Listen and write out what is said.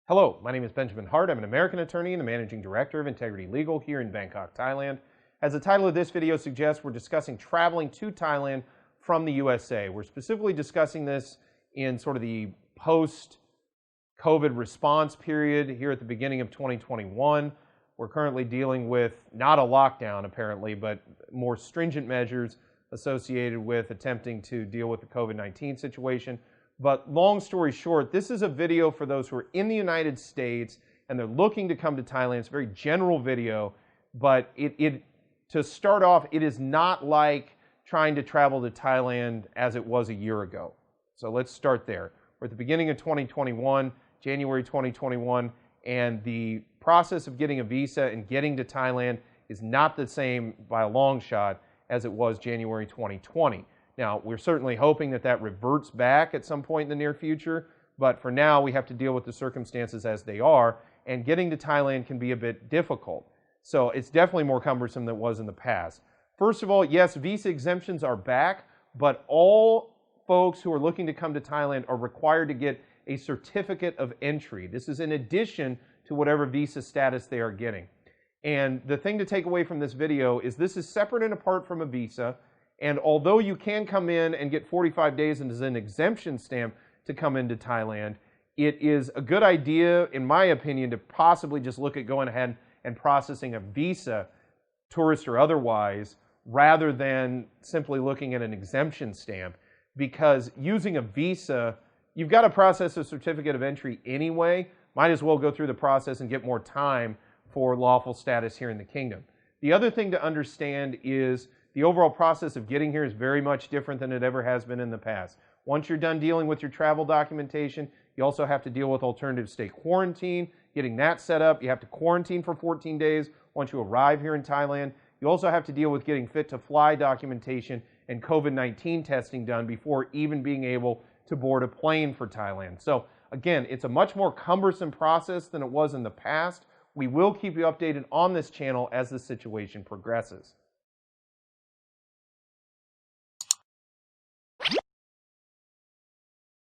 Hello, my name is Benjamin Hart. I'm an American attorney and the managing director of Integrity Legal here in Bangkok, Thailand. As the title of this video suggests, we're discussing traveling to Thailand from the USA. We're specifically discussing this in sort of the post-COVID response period here at the beginning of 2021. We're currently dealing with not a lockdown apparently, but more stringent measures associated with attempting to deal with the COVID-19 situation. But long story short, this is a video for those who are in the United States and they're looking to come to Thailand. It's a very general video, but to start off, it is not like trying to travel to Thailand as it was a year ago. So let's start there. We're at the beginning of 2021, January 2021, and the process of getting a visa and getting to Thailand is not the same by a long shot as it was January 2020. Now, we're certainly hoping that that reverts back at some point in the near future, but for now, we have to deal with the circumstances as they are, and getting to Thailand can be a bit difficult. So it's definitely more cumbersome than it was in the past. First of all, yes, visa exemptions are back, but all folks who are looking to come to Thailand are required to get a certificate of entry. This is in addition to whatever visa status they are getting. And the thing to take away from this video is this is separate and apart from a visa. And although you can come in and get 45 days as an exemption stamp to come into Thailand, it is a good idea, in my opinion, to possibly just look at going ahead and processing a visa, tourist or otherwise, rather than simply looking at an exemption stamp. Because using a visa, you've got to process a certificate of entry anyway. Might as well go through the process and get more time for lawful status here in the kingdom. The other thing to understand is the overall process of getting here is very much different than it ever has been in the past. Once you're done dealing with your travel documentation, you also have to deal with alternative state quarantine, getting that set up. You have to quarantine for 14 days once you arrive here in Thailand. You also have to deal with getting fit to fly documentation and COVID-19 testing done before even being able to board a plane for Thailand. So again, it's a much more cumbersome process than it was in the past. We will keep you updated on this channel as the situation progresses.